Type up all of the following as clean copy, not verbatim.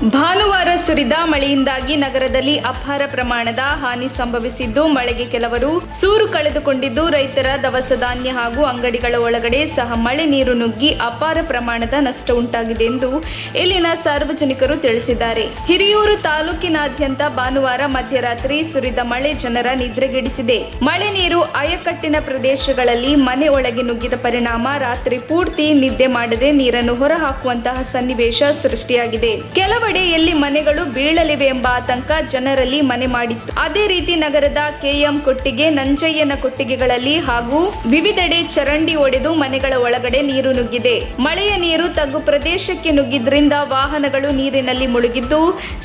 ಭಾನುವಾರ ಸುರಿದ ಮಳೆಯಿಂದಾಗಿ ನಗರದಲ್ಲಿ ಅಪಾರ ಪ್ರಮಾಣದ ಹಾನಿ ಸಂಭವಿಸಿದ್ದು, ಮಳೆಗೆ ಕೆಲವರು ಸೂರು ಕಳೆದುಕೊಂಡಿದ್ದು, ರೈತರ ದವಸ ಧಾನ್ಯ ಹಾಗೂ ಅಂಗಡಿಗಳ ಒಳಗಡೆ ಸಹ ಮಳೆ ನೀರು ನುಗ್ಗಿ ಅಪಾರ ಪ್ರಮಾಣದ ನಷ್ಟ ಉಂಟಾಗಿದೆ ಎಂದು ಇಲ್ಲಿನ ಸಾರ್ವಜನಿಕರು ತಿಳಿಸಿದ್ದಾರೆ. ಹಿರಿಯೂರು ತಾಲೂಕಿನಾದ್ಯಂತ ಭಾನುವಾರ ಮಧ್ಯರಾತ್ರಿ ಸುರಿದ ಮಳೆ ಜನರ ನಿದ್ರೆಗೆಡಿಸಿದೆ. ಮಳೆ ನೀರು ಅಯಕಟ್ಟಿನ ಪ್ರದೇಶಗಳಲ್ಲಿ ಮನೆ ಒಳಗೆ ನುಗ್ಗಿದ ಪರಿಣಾಮ ರಾತ್ರಿ ಪೂರ್ತಿ ನಿದ್ದೆ ಮಾಡದೆ ನೀರನ್ನು ಹೊರಹಾಕುವಂತಹ ಸನ್ನಿವೇಶ ಸೃಷ್ಟಿಯಾಗಿದೆ. ಕೆಲವೆಡೆ ಎಲ್ಲಿ ಮನೆಗಳು ಬೀಳಲಿವೆ ಎಂಬ ಆತಂಕ ಜನರಲ್ಲಿ ಮನೆ ಮಾಡಿತ್ತು. ಅದೇ ರೀತಿ ನಗರದ ಕೆಎಂ ಕೊಟ್ಟಿಗೆ, ನಂಜಯ್ಯನ ಕೊಟ್ಟಿಗೆಗಳಲ್ಲಿ ಹಾಗೂ ವಿವಿಧೆಡೆ ಚರಂಡಿ ಒಡೆದು ಮನೆಗಳ ಒಳಗಡೆ ನೀರು ನುಗ್ಗಿದೆ. ಮಳೆಯ ನೀರು ತಗ್ಗು ಪ್ರದೇಶಕ್ಕೆ ನುಗ್ಗಿದ್ರಿಂದ ವಾಹನಗಳು ನೀರಿನಲ್ಲಿ ಮುಳುಗಿದ್ದು,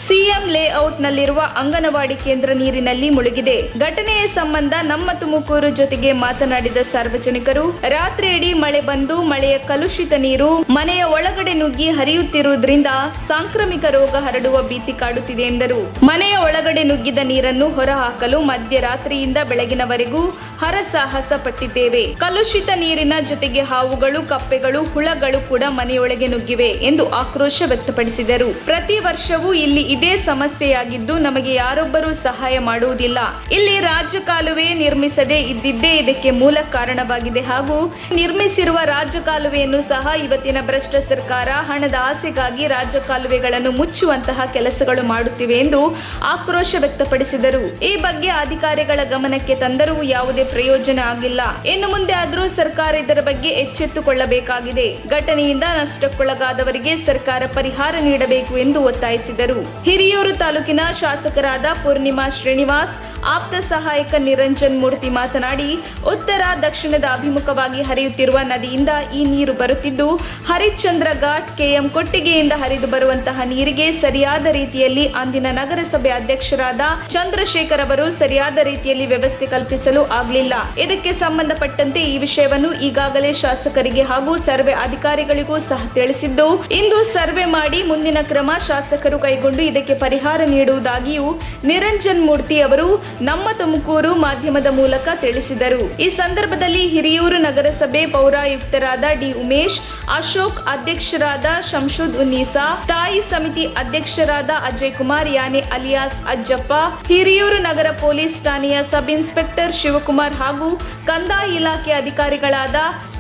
ಸಿಎಂ ಲೇಔಟ್ ನಲ್ಲಿರುವ ಅಂಗನವಾಡಿ ಕೇಂದ್ರ ನೀರಿನಲ್ಲಿ ಮುಳುಗಿದೆ. ಘಟನೆಯ ಸಂಬಂಧ ನಮ್ಮ ತುಮಕೂರು ಜೊತೆಗೆ ಮಾತನಾಡಿದ ಸಾರ್ವಜನಿಕರು, ರಾತ್ರಿಯಿಡೀ ಮಳೆ ಬಂದು ಮಳೆಯ ಕಲುಷಿತ ನೀರು ಮನೆಯ ಒಳಗಡೆ ನುಗ್ಗಿ ಹರಿಯುತ್ತಿರುವುದರಿಂದ ಸಾಂಕ್ರಾಮಿಕ ರೋಗ ಹರಡುವ ಭೀತಿ ಕಾಡುತ್ತಿದೆ ಎಂದರು. ಮನೆಯ ಒಳಗಡೆ ನುಗ್ಗಿದ ನೀರನ್ನು ಹೊರಹಾಕಲು ಮಧ್ಯರಾತ್ರಿಯಿಂದ ಬೆಳಗಿನವರೆಗೂ ಹರಸಾಹಸ ಪಟ್ಟಿದ್ದೇವೆ. ಕಲುಷಿತ ನೀರಿನ ಜೊತೆಗೆ ಹಾವುಗಳು, ಕಪ್ಪೆಗಳು, ಹುಳಗಳು ಕೂಡ ಮನೆಯೊಳಗೆ ನುಗ್ಗಿವೆ ಎಂದು ಆಕ್ರೋಶ ವ್ಯಕ್ತಪಡಿಸಿದರು. ಪ್ರತಿ ವರ್ಷವೂ ಇಲ್ಲಿ ಇದೇ ಸಮಸ್ಯೆಯಾಗಿದ್ದು, ನಮಗೆ ಯಾರೊಬ್ಬರೂ ಸಹಾಯ ಮಾಡುವುದಿಲ್ಲ. ಇಲ್ಲಿ ರಾಜಕಾಲುವೆ ನಿರ್ಮಿಸದೆ ಇದ್ದಿದ್ದೇ ಇದಕ್ಕೆ ಮೂಲ ಕಾರಣವಾಗಿದೆ ಹಾಗೂ ನಿರ್ಮಿಸಿರುವ ರಾಜಕಾಲುವೆಯನ್ನು ಸಹ ಇವತ್ತಿನ ಭ್ರಷ್ಟ ಸರ್ಕಾರ ಹಣದ ಆಸೆಗಾಗಿ ರಾಜಕಾಲುವೆಗಳನ್ನು ಮುಚ್ಚುವಂತಹ ಕೆಲಸಗಳು ಮಾಡುತ್ತಿವೆ ಎಂದು ಆಕ್ರೋಶ ವ್ಯಕ್ತಪಡಿಸಿದರು. ಈ ಬಗ್ಗೆ ಅಧಿಕಾರಿಗಳ ಗಮನಕ್ಕೆ ತಂದರೂ ಯಾವುದೇ ಪ್ರಯೋಜನ ಆಗಿಲ್ಲ. ಇನ್ನು ಮುಂದೆ ಆದರೂ ಸರ್ಕಾರ ಇದರ ಬಗ್ಗೆ ಎಚ್ಚೆತ್ತುಕೊಳ್ಳಬೇಕಾಗಿದೆ. ಘಟನೆಯಿಂದ ನಷ್ಟಕ್ಕೊಳಗಾದವರಿಗೆ ಸರ್ಕಾರ ಪರಿಹಾರ ನೀಡಬೇಕು ಎಂದು ಒತ್ತಾಯಿಸಿದರು. ಹಿರಿಯೂರು ತಾಲೂಕಿನ ಶಾಸಕರಾದ ಪೂರ್ಣಿಮಾ ಶ್ರೀನಿವಾಸ್, ಆಪ್ತ ಸಹಾಯಕ ನಿರಂಜನ್ ಮೂರ್ತಿ ಮಾತನಾಡಿ, ಉತ್ತರ ದಕ್ಷಿಣದ ಅಭಿಮುಖವಾಗಿ ಹರಿಯುತ್ತಿರುವ ನದಿಯಿಂದ ಈ ನೀರು ಬರುತ್ತಿದ್ದು, ಹರಿಶ್ಚಂದ್ರ ಘಾಟ್, ಕೆಎಂ ಕೊಟ್ಟಿಗೆಯಿಂದ ಹರಿದು ಬರುವಂತಹ ನೀರಿಗೆ ಸರಿಯಾದ ರೀತಿಯಲ್ಲಿ ಅಂದಿನ ನಗರಸಭೆ ಅಧ್ಯಕ್ಷರಾದ ಚಂದ್ರಶೇಖರ್ ಅವರು ಸರಿಯಾದ ರೀತಿಯಲ್ಲಿ ವ್ಯವಸ್ಥೆ ಕಲ್ಪಿಸಲು ಆಗಲಿಲ್ಲ. ಇದಕ್ಕೆ ಸಂಬಂಧಪಟ್ಟಂತೆ ಈ ವಿಷಯವನ್ನು ಈಗಾಗಲೇ ಶಾಸಕರಿಗೆ ಹಾಗೂ ಸರ್ವೆ ಅಧಿಕಾರಿಗಳಿಗೂ ಸಹ ತಿಳಿಸಿದ್ದು, ಇಂದು ಸರ್ವೆ ಮಾಡಿ ಮುಂದಿನ ಕ್ರಮ ಶಾಸಕರು ಕೈಗೊಂಡು ಇದಕ್ಕೆ ಪರಿಹಾರ ನೀಡುವುದಾಗಿಯೂ ನಿರಂಜನ್ ಮೂರ್ತಿ ಅವರು ನಮ್ಮ ತುಮಕೂರು ಮಾಧ್ಯಮದ ಮೂಲಕ ತಿಳಿಸಿದರು. ಈ ಸಂದರ್ಭದಲ್ಲಿ ಹಿರಿಯೂರು ನಗರಸಭೆ ಪೌರಾಯುಕ್ತರಾದ ಡಿ ಉಮೇಶ್, ಅಶೋಕ್, ಅಧ್ಯಕ್ಷರಾದ ಶಂಶುದ್ ಉನ್ನೀಸಾ, ಸ್ಥಾಯಿ ಸಮಿತಿ ಅಧ್ಯಕ್ಷರಾದ ಅಜಯ್ ಕುಮಾರ್, ಯಾನೆ ಅಲಿಯಾಸ್ ಅಜ್ಜಪ್ಪ, ಹಿರಿಯೂರು ನಗರ ಪೊಲೀಸ್ ಠಾಣೆಯ ಸಬ್ ಇನ್ಸ್ಪೆಕ್ಟರ್ ಶಿವಕುಮಾರ್ ಹಾಗೂ ಕಂದಾಯ ಇಲಾಖೆ ಅಧಿಕಾರಿಗಳಾದ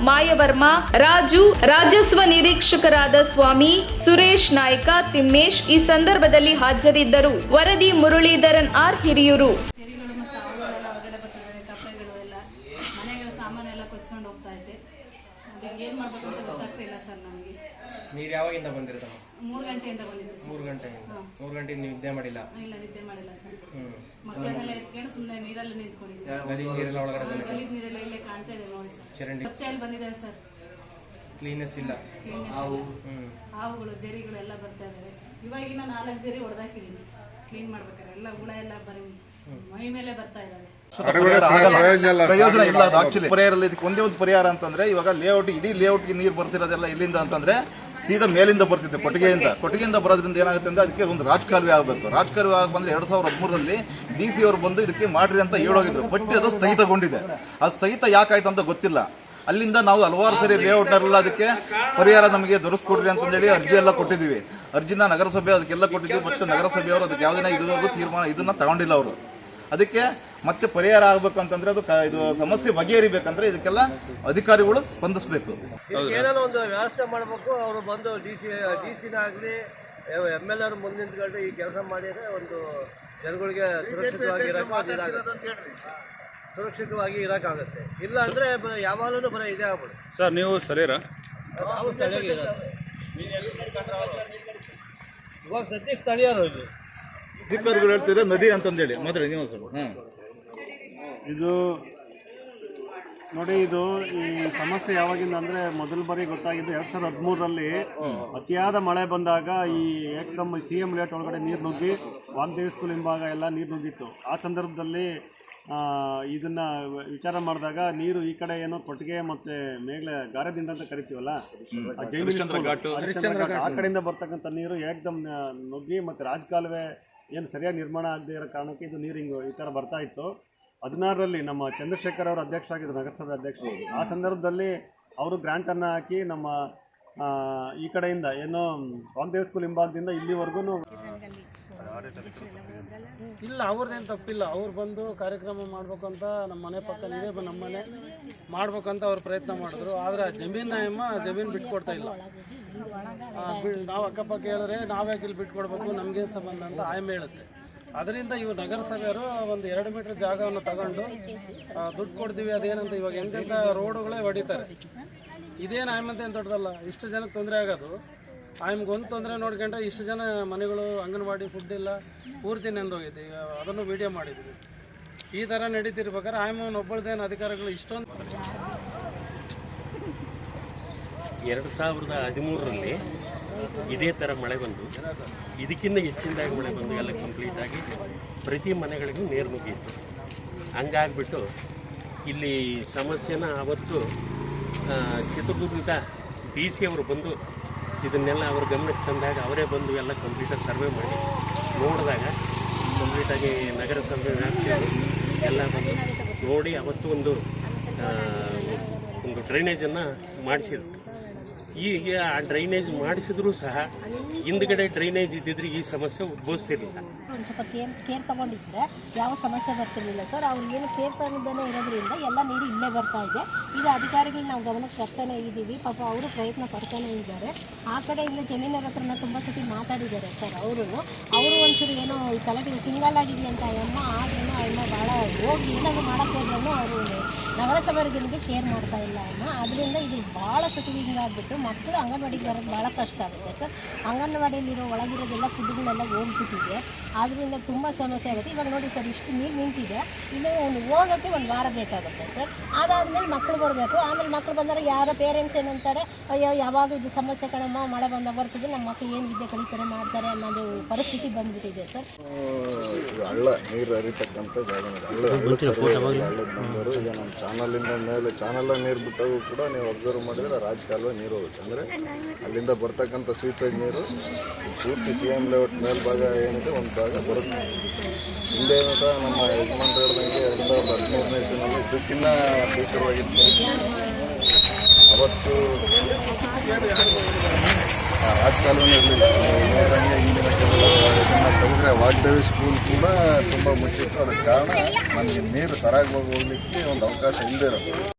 ಮಾಯವರ್ಮ, ರಾಜು, ರಾಜಸ್ವ ನಿರೀಕ್ಷಕರಾದ ಸ್ವಾಮಿ, ಸುರೇಶ್ ನಾಯ್ಕ, ತಿಮ್ಮೇಶ್ ಈ ಸಂದರ್ಭದಲ್ಲಿ ಹಾಜರಿದ್ದರು. ವರದಿ ಮುರಳೀಧರನ್ ಆರ್, ಹಿರಿಯೂರು. ಕೊಚ್ಕೊಂಡು ಹೋಗ್ತಾ ಇದೆ. ಅದಕ್ಕೆ ಏನು ಮಾಡಬೇಕು ಅಂತ ಗೊತ್ತಾಗ್ತಿಲ್ಲ ಸರ್ ನಮಗೆ. ನೀರು ಯಾವಾಗಿಂದ ಬಂದಿರೋದು? 3 ಗಂಟೆಯಿಂದ ಬಂದಿದೆ ಸರ್. 3 ಗಂಟೆಯಿಂದ 3 ಗಂಟೆಯಿಂದ ನೀವು ನಿದ್ದೆ ಮಾಡಿಲ್ಲ? ಇಲ್ಲ, ನಿದ್ದೆ ಮಾಡಿಲ್ಲ ಸರ್. ಮಕ್ಕಳನ್ನೆಲ್ಲ ಎತ್ಕೊಂಡು ಸುಮ್ಮನೆ ನೀರಲ್ಲಿ ನಿಂತ್ಕೊಂಡಿದ್ದೆ. ಗಲೀಜು ನೀರೆಲ್ಲ ಒಳಗಡೆ ಗಲೀಜು ನೀರೆಲ್ಲ ಇಲ್ಲೇ ಕಾಣ್ತಾ ಇದೆ ನೋಡಿ ಸರ್. ಚರಂಡಿ ಸ್ವಚ್ಛಲ್ಲಿ ಬಂದಿದೆ ಸರ್. ಕ್ಲೀನೆಸ್ ಇಲ್ಲ. ಹಾವುಗಳು, ಜರಿಗಳು ಎಲ್ಲ ಬರ್ತಾ ಇದಾವೆ. ಇವಾಗಿನ 4 ಜರಿ ಹೊಡೆದಾಕಿದ್ದೀನಿ ಕ್ಲೀನ್ ಮಾಡ್ಬೇಕಾದ್ರೆ. ಎಲ್ಲ ಹುಳ ಎಲ್ಲ ಬರೀ ಮೈ ಮೇಲೆ ಬರ್ತಾ ಇದ್ದಾವೆ. ಪ್ರಯೋಜನ ಇಲ್ಲ. ಅದು ಆಕ್ಚುಲಿ ಪರಿಹಾರ ಇದಕ್ಕೆ ಒಂದೇ ಒಂದು ಪರಿಹಾರ ಅಂತಂದ್ರೆ, ಇವಾಗ ಲೇಔಟ್, ಇಡೀ ಲೇಔಟ್ಗೆ ನೀರು ಬರ್ತಿರೋದೆಲ್ಲ ಎಲ್ಲಿಂದ ಅಂತಂದ್ರೆ ಸೀದಾ ಮೇಲಿಂದ ಬರ್ತಿದೆ, ಕೊಟ್ಟಿಗೆಯಿಂದ ಬರೋದ್ರಿಂದ ಏನಾಗುತ್ತೆ ಅಂದ್ರೆ ಅದಕ್ಕೆ ಒಂದು ರಾಜಕಾಲುವೆ ಆಗಬೇಕು. ರಾಜಕಾಲುವೆ ಆಗಿ ಬಂದ್ರೆ 2013ರಲ್ಲಿ DC ಅವರು ಬಂದು ಇದಕ್ಕೆ ಮಾಡ್ರಿ ಅಂತ ಹೇಳೋಗಿದ್ರು. ಬಟ್ ಅದು ಸ್ಥಗಿತಗೊಂಡಿದೆ. ಅದು ಸ್ಥಗಿತ ಯಾಕಾಯ್ತು ಅಂತ ಗೊತ್ತಿಲ್ಲ. ಅಲ್ಲಿಂದ ನಾವು ಹಲವಾರು ಸರಿ ಲೇಔಟ್ನಲ್ಲ ಅದಕ್ಕೆ ಪರಿಹಾರ ನಮಗೆ ದೊರಕಿಸ್ಕೊಡ್ರಿ ಅಂತಂದೇಳಿ ಅರ್ಜಿ ಎಲ್ಲ ಕೊಟ್ಟಿದ್ದೀವಿ. ಅರ್ಜಿನ ನಗರಸಭೆ ಅದಕ್ಕೆಲ್ಲ ಕೊಟ್ಟಿದ್ದೀವಿ. ಮತ್ತು ನಗರಸಭೆಯವರು ಅದಕ್ಕೆ ಯಾವುದೇ ಇದುವರೆಗೂ ತೀರ್ಮಾನ ಇದನ್ನ ತಗೊಂಡಿಲ್ಲ ಅವರು. ಅದಕ್ಕೆ ಮತ್ತೆ ಪರಿಹಾರ ಆಗ್ಬೇಕು ಅಂತಂದ್ರೆ ಇದು ಸಮಸ್ಯೆ ಬಗೆಹರಿಬೇಕಂದ್ರೆ ಇದಕ್ಕೆಲ್ಲ ಅಧಿಕಾರಿಗಳು ಸ್ಪಂದಿಸಬೇಕು. ಏನಾದ್ರು ಒಂದು ವ್ಯವಸ್ಥೆ ಮಾಡಬೇಕು. ಅವರು ಬಂದು ಡಿಸಿನ ಆಗಲಿ MLA ಮುಂದೆ ನಿಂತ್ಕೊಂಡು ಈ ಕೆಲಸ ಮಾಡಿದ್ರೆ ಒಂದು ಜನಗಳಿಗೆ ಸುರಕ್ಷಿತವಾಗಿ ಇರೋಕ್ಕಾಗುತ್ತೆ. ಇಲ್ಲ ಅಂದ್ರೆ ಯಾವಾಗಲೂ ಬರೀ ಇದೇ ಆಗ್ಬಿಡುತ್ತೆ. ಸರ್ ನೀವು ಸ್ಥಳೀಯರಾ? ಇವಾಗ ಸದ್ಯ ಸ್ಥಳೀಯರು ಇಲ್ಲಿ ಅಧಿಕಾರಿಗಳು ಹೇಳ್ತಿದ್ರೆ ನದಿ ಅಂತಂದೇಳಿ ಮಾತ್ರ ನೀವು ಸ್ವಲ್ಪ. ಇದು ನೋಡಿ, ಇದು ಈ ಸಮಸ್ಯೆ ಯಾವಾಗಿಂದ ಅಂದರೆ ಮೊದಲ ಬಾರಿ ಗೊತ್ತಾಗಿದ್ದು 2013ರಲ್ಲಿ ಅತಿಯಾದ ಮಳೆ ಬಂದಾಗ ಈ ಏಕದಮ್ CM ಲೇಔಟ್ ಒಳಗಡೆ ನೀರು ನುಗ್ಗಿ ವಾಮದೇವಿ ಸ್ಕೂಲ್ ಹಿಂಭಾಗ ಎಲ್ಲ ನೀರು ನುಗ್ಗಿತ್ತು. ಆ ಸಂದರ್ಭದಲ್ಲಿ ಇದನ್ನು ವಿಚಾರ ಮಾಡಿದಾಗ ನೀರು ಈ ಕಡೆ ಏನೋ ಕೊಟ್ಟಿಗೆ ಮತ್ತು ಮೇಘಲೆ ಗಾರೆದಿಂದ ಅಂತ ಕರಿತೀವಲ್ಲ, ಆ ಕಡೆಯಿಂದ ಬರ್ತಕ್ಕಂಥ ನೀರು ಏಕದಮ್ ನುಗ್ಗಿ ಮತ್ತು ರಾಜಕಾಲುವೆ ಏನು ಸರಿಯಾಗಿ ನಿರ್ಮಾಣ ಆಗದೆ ಇರೋ ಕಾರಣಕ್ಕೆ ಇದು ನೀರು ಹಿಂಗೆ ಈ ಥರ ಬರ್ತಾ ಇತ್ತು. 16ರಲ್ಲಿ ನಮ್ಮ ಚಂದ್ರಶೇಖರ್ ಅವರು ಅಧ್ಯಕ್ಷರಾಗಿದ್ದರು, ನಗರಸಭೆ ಅಧ್ಯಕ್ಷರು. ಆ ಸಂದರ್ಭದಲ್ಲಿ ಅವರು ಗ್ರಾಂಟನ್ನು ಹಾಕಿ ನಮ್ಮ ಈ ಕಡೆಯಿಂದ ಏನೋ ವಾಗ್ದೇವ್ ಸ್ಕೂಲ್ ಹಿಂಭಾಗದಿಂದ ಇಲ್ಲಿವರೆಗೂ ಇಲ್ಲ, ಅವ್ರದ್ದೇನು ತಪ್ಪಿಲ್ಲ. ಅವ್ರು ಬಂದು ಕಾರ್ಯಕ್ರಮ ಮಾಡ್ಬೇಕಂತ ನಮ್ಮ ಮನೆ ಪಕ್ಕನಿದೆ, ನಮ್ಮ ಮನೆ ಮಾಡ್ಬೇಕಂತ ಅವ್ರು ಪ್ರಯತ್ನ ಮಾಡಿದ್ರು. ಆದರೆ ಜಮೀನು ಬಿಟ್ಕೊಡ್ತಾ ಇಲ್ಲ. ನಾವು ಅಕ್ಕಪಕ್ಕ ಹೇಳಿದ್ರೆ ನಾವ್ಯಾಕೆ ಇಲ್ಲಿ ಬಿಟ್ಕೊಡ್ಬೇಕು, ನಮಗೇನು ಸಂಬಂಧ ಅಂತ ಆಯಮ್ಮ ಹೇಳುತ್ತೆ. ಅದರಿಂದ ಇವರು ನಗರಸಭೆಯವರು ಒಂದು 2 ಮೀಟರ್ ಜಾಗವನ್ನು ತಗೊಂಡು ದುಡ್ಡು ಕೊಡ್ತೀವಿ ಅದೇನಂತ ಇವಾಗ ಎಂತೆಂಥ ರೋಡುಗಳೇ ಹೊಡಿತಾರೆ. ಇದೇನು ಆಯಮ್ಮಂತೇನು ದೊಡ್ಡದಲ್ಲ. ಇಷ್ಟು ಜನಕ್ಕೆ ತೊಂದರೆ ಆಗೋದು. ಆಯಮ್ಗೊಂದು ತೊಂದರೆ ನೋಡ್ಕೊಂಡ್ರೆ ಇಷ್ಟು ಜನ ಮನೆಗಳು ಅಂಗನವಾಡಿ ಫುಡ್ ಇಲ್ಲ, ಪೂರ್ತಿ ನೆಂದೋಗೈತೆ. ಈಗ ಅದನ್ನು ವಿಡಿಯೋ ಮಾಡಿದ್ವಿ. ಈ ಥರ ನಡೀತಿರ್ಬೇಕಾದ್ರೆ ಆಯಮ್ಮನ ಒಬ್ಬಳದೇನು ಅಧಿಕಾರಿಗಳು ಇಷ್ಟೊಂದು 2013ರಲ್ಲಿ ಇದೇ ಥರ ಮಳೆ ಬಂದು, ಇದಕ್ಕಿಂತ ಹೆಚ್ಚಿನದಾಗಿ ಮಳೆ ಬಂದು ಎಲ್ಲ ಕಂಪ್ಲೀಟಾಗಿ ಪ್ರತಿ ಮನೆಗಳಿಗೂ ನೀರು ನುಗ್ಗಿತ್ತು. ಹಂಗಾಗ್ಬಿಟ್ಟು ಇಲ್ಲಿ ಸಮಸ್ಯೆನ ಅವತ್ತು ಚಿತ್ರದುರ್ಗದ DC ಅವರು ಬಂದು ಇದನ್ನೆಲ್ಲ ಅವ್ರ ಗಮನಕ್ಕೆ ತಂದಾಗ ಅವರೇ ಬಂದು ಎಲ್ಲ ಕಂಪ್ಲೀಟಾಗಿ ಸರ್ವೆ ಮಾಡಿ ನೋಡಿದಾಗ ಕಂಪ್ಲೀಟಾಗಿ ನಗರಸಭೆ ವ್ಯಾಪ್ತಿಯವರು ಎಲ್ಲ ಬಂದು ನೋಡಿ ಅವತ್ತು ಒಂದು ಡ್ರೈನೇಜನ್ನು ಮಾಡಿಸಿದ್ರು. ಈಗ ಆ ಡ್ರೈನೇಜ್ ಮಾಡಿಸಿದ್ರು ಸಹ ಹಿಂದ್ಗಡೆ ಡ್ರೈನೇಜ್ ಇದ್ದಿದ್ರೆ ಈ ಸಮಸ್ಯೆ ಉದ್ಭವಿಸ್ತಿರ್ಲಿಲ್ಲ. ಒಂದು ಸ್ವಲ್ಪ ಕೇರ್ ತಗೊಂಡಿದ್ರೆ ಯಾವ ಸಮಸ್ಯೆ ಬರ್ತಿರ್ಲಿಲ್ಲ ಸರ್. ಅವ್ರು ಏನು ಕೇರ್ ತಗೊಂಡೇ ಇರೋದ್ರಿಂದ ಎಲ್ಲ ನೀರು ಇಲ್ಲೇ ಬರ್ತಾ ಇದೆ. ಈಗ ಅಧಿಕಾರಿಗಳು ನಾವು ಗಮನಕ್ಕೆ ತರ್ತಾನೆ ಇದ್ದೀವಿ. ಪಾಪ ಅವರು ಪ್ರಯತ್ನ ಪಡ್ತಾನೆ ಇದ್ದಾರೆ. ಆ ಕಡೆ ಇಲ್ಲ ಜಮೀನರ ಹತ್ರನ ತುಂಬ ಸತಿ ಮಾತಾಡಿದ್ದಾರೆ ಸರ್. ಅವರು ಒಂಚೂರು ಏನೋ ತಲೆಗೆ ಸಿಂಗಲ್ ಆಗಿದೆ ಅಂತ ಅಮ್ಮ ಆದ್ರೂ ಅಮ್ಮ ಭಾಳ ಹೋಗಿ ಏನಾದರೂ ಮಾಡೋಕ್ಕೆ ಹೋದ್ರೂ ಅವರು ನಗರಸಭೆಯವರಿಗೆ ಕೇರ್ ಮಾಡ್ತಾ ಇಲ್ಲ ಅಮ್ಮ. ಅದರಿಂದ ಇದು ಭಾಳ ಸತಿ ಹಿಂಗಾಗ್ಬಿಟ್ಟು ಮಕ್ಕಳು ಅಂಗನವಾಡಿಗೆ ಬರೋದು ಭಾಳ ಕಷ್ಟ ಆಗುತ್ತೆ ಸರ್. ಅಂಗನವಾಡಿಯಲ್ಲಿರೋ ಒಳಗಿರೋದೆಲ್ಲ ಫುಡ್ಗಳೆಲ್ಲ ಹೋಗ್ಬಿಟ್ಟಿದೆ. ಆದ್ದರಿಂದ ತುಂಬ ಸಮಸ್ಯೆ ಆಗುತ್ತೆ. ಇವಾಗ ನೋಡಿ ಸರ್, ಇಷ್ಟು ನೀರು ನಿಂತಿದೆ. ಇನ್ನು ಹೋಗೋಕ್ಕೆ 1 ವಾರ ಬೇಕಾಗುತ್ತೆ ಸರ್. ಅದಾದಮೇಲೆ ಮಕ್ಕಳು ಬರಬೇಕು. ಆಮೇಲೆ ಮಕ್ಕಳು ಬಂದರೆ ಯಾರ ಪೇರೆಂಟ್ಸ್ ಏನಂತಾರೆ, ಅಯ್ಯೋ ಯಾವಾಗ ಇದು ಸಮಸ್ಯೆ ಕಣಮ್ಮ, ಮಳೆ ಬರ್ತದೆ, ನಮ್ಮ ಮಕ್ಕಳು ಏನು ವಿದ್ಯೆ ಕಲಿತಾರೆ ಮಾಡ್ತಾರೆ ಅನ್ನೋದು ಪರಿಸ್ಥಿತಿ ಬಂದ್ಬಿಟ್ಟಿದೆ ಸರ್. ಹಳ್ಳ ನೀರು ಹರಿತಕ್ಕಂಥ ಜಾಗ, ಹಳ್ಳದ ನಂಬರು. ಈಗ ನಮ್ಮ ಚಾನಲಿಂದ ಮೇಲೆ ಚಾನಲ್ಲ ನೀರು ಬಿಟ್ಟಾಗೂ ಕೂಡ ನೀವು ಅಬ್ಸರ್ವ್ ಮಾಡಿದರೆ ರಾಜಕಾಲುವೆ ನೀರು ಹೋಗುತ್ತೆ. ಅಂದರೆ ಅಲ್ಲಿಂದ ಬರ್ತಕ್ಕಂಥ ಸೀಪೇಜ್ ನೀರು ಪೂರ್ತಿ CM ಲೇಔಟ್ ಮೇಲ್ಭಾಗ ಏನಿದೆ ಒಂದು ಭಾಗ ಬರುತ್ತೆ. ಹಿಂದೇನು ಸಹ ನಮ್ಮ ಯಜಮಾನ್ರು ಹೇಳ್ದಂಗೆ 2015ನೇ ಇಸ್ವಿನಲ್ಲಿ ಇದಕ್ಕಿನ್ನ ಭೀಕರವಾಗಿತ್ತು. ಅವತ್ತು ರಾಜಕಾಲುವೆ ಇರಲಿಲ್ಲ. ಹೇಳ್ದಂಗೆ ಹಿಂದಿನ ಕೆಲವು ಇದನ್ನು ತೆಗೆದ್ರೆ ವಾಗ್ದೇವಿ ಸ್ಕೂಲ್ ಕೂಡ ತುಂಬ ಮುಚ್ಚಿತ್ತು. ಅದಕ್ಕೆ ಕಾರಣ ನಮಗೆ ನೀರು ಸರಾಗವಾಗಿ ಹೋಗಲಿಕ್ಕೆ ಒಂದು ಅವಕಾಶ ಇಲ್ಲದೆ ಇರೋದು.